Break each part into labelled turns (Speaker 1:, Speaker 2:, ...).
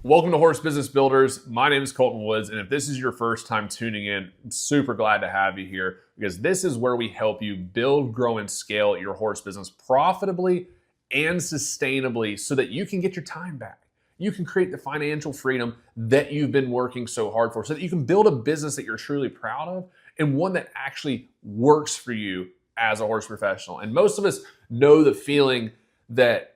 Speaker 1: Welcome to Horse Business Builders. My name is Colton Woods, and if this is your first time tuning in, I'm super glad to have you here because this is where we help you build, grow, and scale your horse business profitably and sustainably so that you can get your time back. You can create the financial freedom that you've been working so hard for so that you can build a business that you're truly proud of and one that actually works for you as a horse professional. And most of us know the feeling that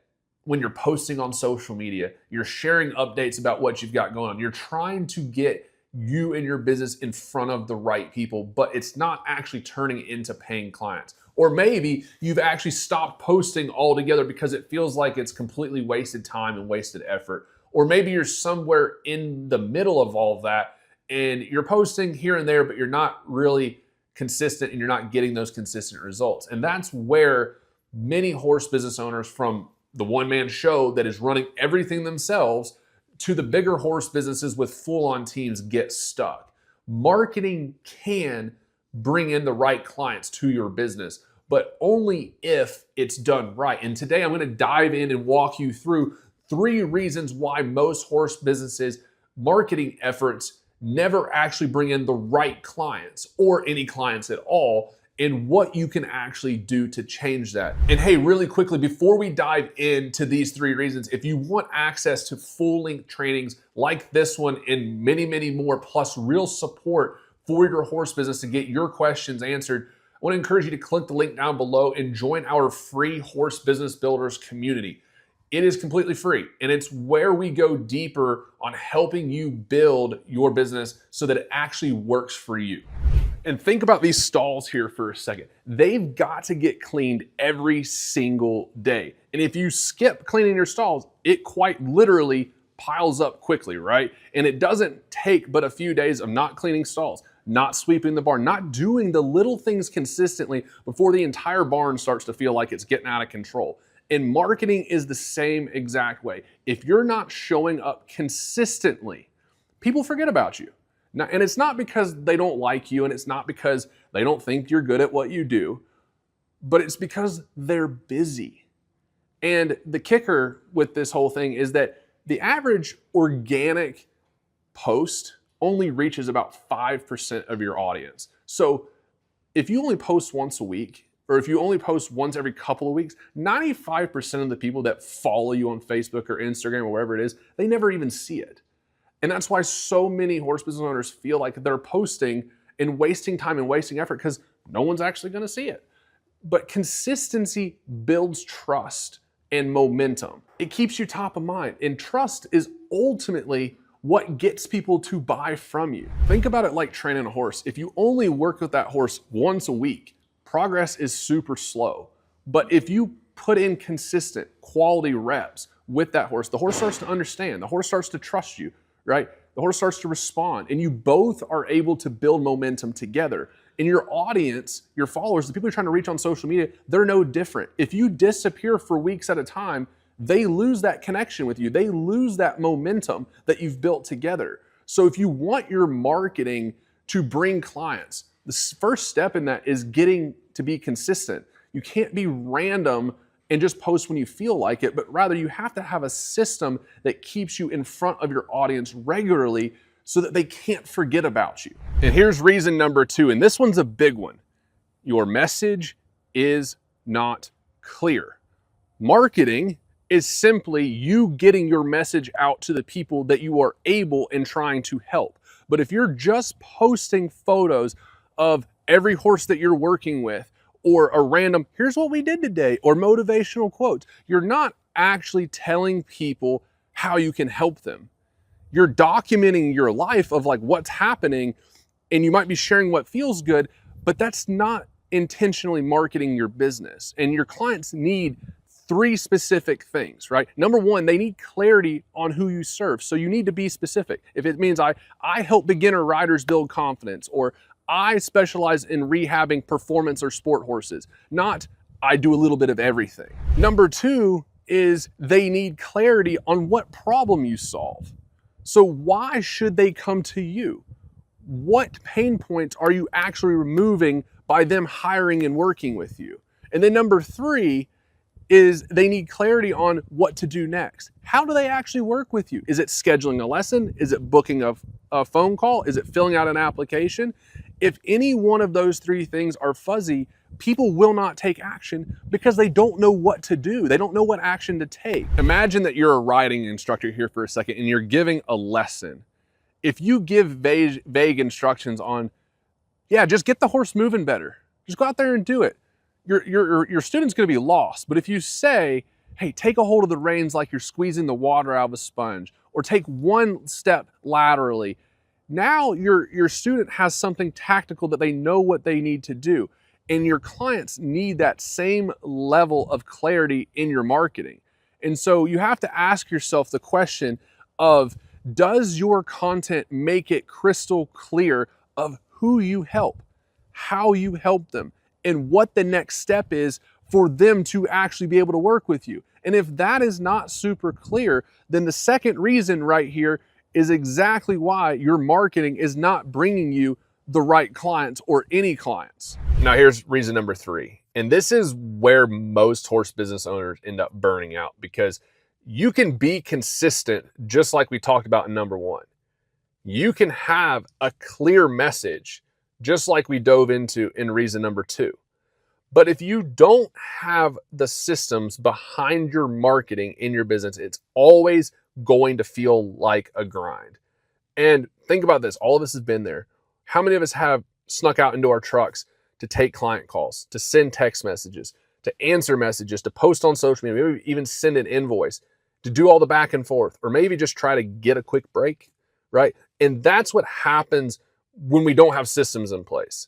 Speaker 1: when you're posting on social media, you're sharing updates about what you've got going on. You're trying to get you and your business in front of the right people, but it's not actually turning into paying clients. Or maybe you've actually stopped posting altogether because it feels like it's completely wasted time and wasted effort. Or maybe you're somewhere in the middle of all of that and you're posting here and there, but you're not really consistent and you're not getting those consistent results. And that's where many horse business owners, from the one-man show that is running everything themselves to the bigger horse businesses with full-on teams, get stuck. Marketing can bring in the right clients to your business, but only if it's done right. And today I'm going to dive in and walk you through 3 reasons why most horse businesses' marketing efforts never actually bring in the right clients or any clients at all, and what you can actually do to change that. And hey, really quickly, before we dive into these 3 reasons, if you want access to full-length trainings like this one and many, many more, plus real support for your horse business to get your questions answered, I want to encourage you to click the link down below and join our free Horse Business Builders community. It is completely free, and it's where we go deeper on helping you build your business so that it actually works for you. And think about these stalls here for a second. They've got to get cleaned every single day. And if you skip cleaning your stalls, it quite literally piles up quickly, right? And it doesn't take but a few days of not cleaning stalls, not sweeping the barn, not doing the little things consistently before the entire barn starts to feel like it's getting out of control. And marketing is the same exact way. If you're not showing up consistently, people forget about you. Now, and it's not because they don't like you, and it's not because they don't think you're good at what you do, but it's because they're busy. And the kicker with this whole thing is that the average organic post only reaches about 5% of your audience. So if you only post once a week, or if you only post once every couple of weeks, 95% of the people that follow you on Facebook or Instagram or wherever it is, they never even see it. And that's why so many horse business owners feel like they're posting and wasting time and wasting effort because no one's actually going to see it. But consistency builds trust and momentum. It keeps you top of mind. And trust is ultimately what gets people to buy from you. Think about it like training a horse. If you only work with that horse once a week, progress is super slow. But if you put in consistent quality reps with that horse, the horse starts to understand. The horse starts to trust you. Right? The horse starts to respond, and you both are able to build momentum together. And your audience, your followers, the people you're trying to reach on social media, they're no different. If you disappear for weeks at a time, they lose that connection with you. They lose that momentum that you've built together. So if you want your marketing to bring clients, the first step in that is getting to be consistent. You can't be random and just post when you feel like it, but rather you have to have a system that keeps you in front of your audience regularly so that they can't forget about you. And here's reason number 2, and this one's a big one. Your message is not clear. Marketing is simply you getting your message out to the people that you are able and trying to help. But if you're just posting photos of every horse that you're working with, or a random, here's what we did today, or motivational quotes, you're not actually telling people how you can help them. You're documenting your life of like what's happening, and you might be sharing what feels good, but that's not intentionally marketing your business. And your clients need 3 specific things, right? Number 1, they need clarity on who you serve. So you need to be specific. If it means I help beginner riders build confidence, or I specialize in rehabbing performance or sport horses, not I do a little bit of everything. Number 2 is they need clarity on what problem you solve. So why should they come to you? What pain points are you actually removing by them hiring and working with you? And then number 3 is they need clarity on what to do next. How do they actually work with you? Is it scheduling a lesson? Is it booking a phone call? Is it filling out an application? If any one of those three things are fuzzy, people will not take action because they don't know what to do. They don't know what action to take. Imagine that you're a riding instructor here for a second and you're giving a lesson. If you give vague instructions on, yeah, just get the horse moving better, just go out there and do it, your student's going to be lost. But if you say, hey, take a hold of the reins like you're squeezing the water out of a sponge, or take one step laterally, now your student has something tactical that they know what they need to do. And your clients need that same level of clarity in your marketing. And so you have to ask yourself the question of, does your content make it crystal clear of who you help, how you help them, and what the next step is for them to actually be able to work with you? And if that is not super clear, then the second reason right here is exactly why your marketing is not bringing you the right clients or any clients. Now here's reason number 3. And this is where most horse business owners end up burning out, because you can be consistent just like we talked about in number 1. You can have a clear message just like we dove into in reason number 2. But if you don't have the systems behind your marketing in your business, it's always going to feel like a grind. And think about this. All of us have been there. How many of us have snuck out into our trucks to take client calls, to send text messages, to answer messages, to post on social media, maybe even send an invoice, to do all the back and forth, or maybe just try to get a quick break, right? And that's what happens when we don't have systems in place.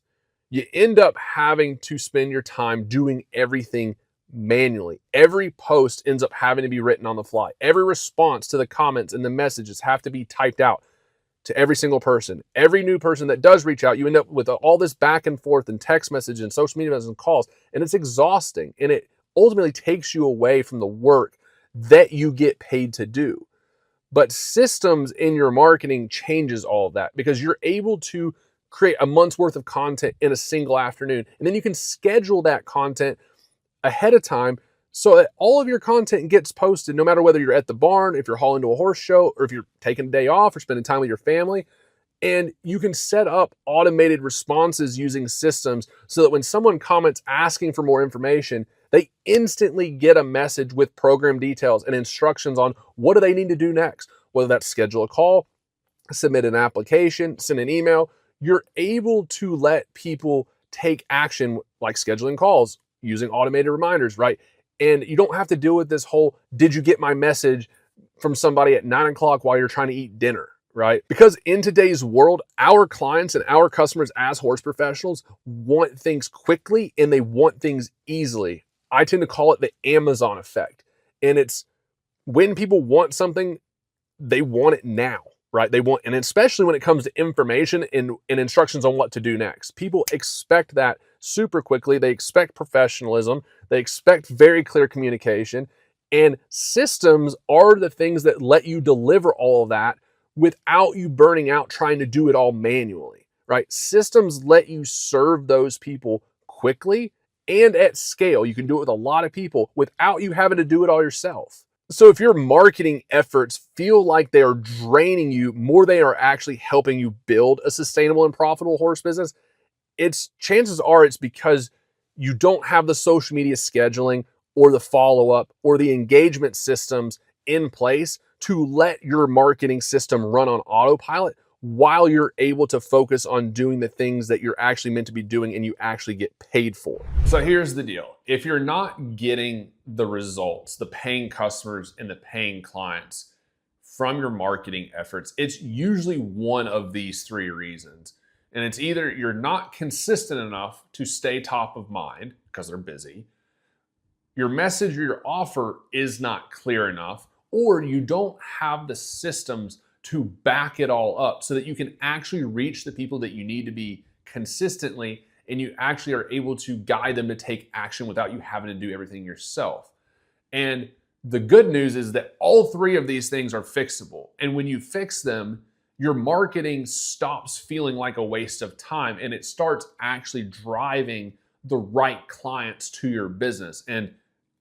Speaker 1: You end up having to spend your time doing everything manually. Every post ends up having to be written on the fly. Every response to the comments and the messages have to be typed out to every single person. Every new person that does reach out, you end up with all this back and forth and text message and social media messages and calls, and it's exhausting, and it ultimately takes you away from the work that you get paid to do. But systems in your marketing changes all of that, because you're able to create a month's worth of content in a single afternoon. And then you can schedule that content ahead of time so that all of your content gets posted, no matter whether you're at the barn, if you're hauling to a horse show, or if you're taking a day off or spending time with your family. And you can set up automated responses using systems so that when someone comments asking for more information, they instantly get a message with program details and instructions on what do they need to do next, whether that's schedule a call, submit an application, send an email. You're able to let people take action like scheduling calls, using automated reminders, right? And you don't have to deal with this whole, did you get my message from somebody at 9 o'clock while you're trying to eat dinner, right? Because in today's world, our clients and our customers as horse professionals want things quickly and they want things easily. I tend to call it the Amazon effect. And it's when people want something, they want it now, right? And especially when it comes to information and instructions on what to do next. People expect that super quickly. They expect professionalism. They expect very clear communication. And systems are the things that let you deliver all of that without you burning out trying to do it all manually, right? Systems let you serve those people quickly and at scale. You can do it with a lot of people without you having to do it all yourself. So if your marketing efforts feel like they are draining you more than they are actually helping you build a sustainable and profitable horse business, chances are it's because you don't have the social media scheduling or the follow-up or the engagement systems in place to let your marketing system run on autopilot while you're able to focus on doing the things that you're actually meant to be doing and you actually get paid for. So here's the deal. If you're not getting the results, the paying customers and the paying clients from your marketing efforts, it's usually one of these 3 reasons. And it's either you're not consistent enough to stay top of mind because they're busy, your message or your offer is not clear enough, or you don't have the systems to back it all up so that you can actually reach the people that you need to be consistently, and you actually are able to guide them to take action without you having to do everything yourself. And the good news is that all 3 of these things are fixable. And when you fix them, your marketing stops feeling like a waste of time and it starts actually driving the right clients to your business. And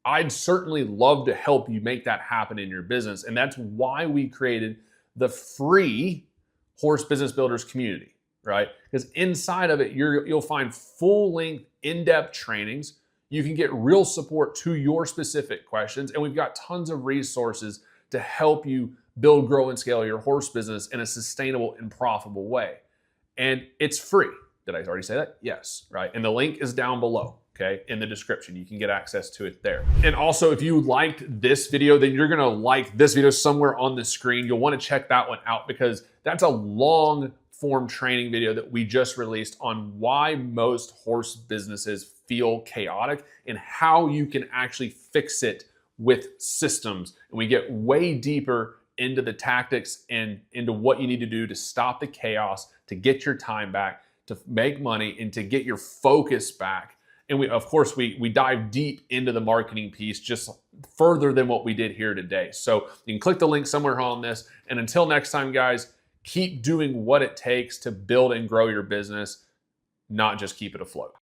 Speaker 1: I'd certainly love to help you make that happen in your business. And that's why we created the free Horse Business Builders community, right? Because inside of it, you'll find full-length, in-depth trainings. You can get real support to your specific questions. And we've got tons of resources to help you build, grow, and scale your horse business in a sustainable and profitable way. And it's free. Did I already say that? Yes, right? And the link is down below, okay, in the description. You can get access to it there. And also, if you liked this video, then you're gonna like this video somewhere on the screen. You'll wanna check that one out because that's a long form training video that we just released on why most horse businesses feel chaotic and how you can actually fix it with systems. And we get way deeper into the tactics and into what you need to do to stop the chaos, to get your time back, to make money, and to get your focus back. And we dive deep into the marketing piece just further than what we did here today. So you can click the link somewhere on this. And until next time, guys, keep doing what it takes to build and grow your business, not just keep it afloat.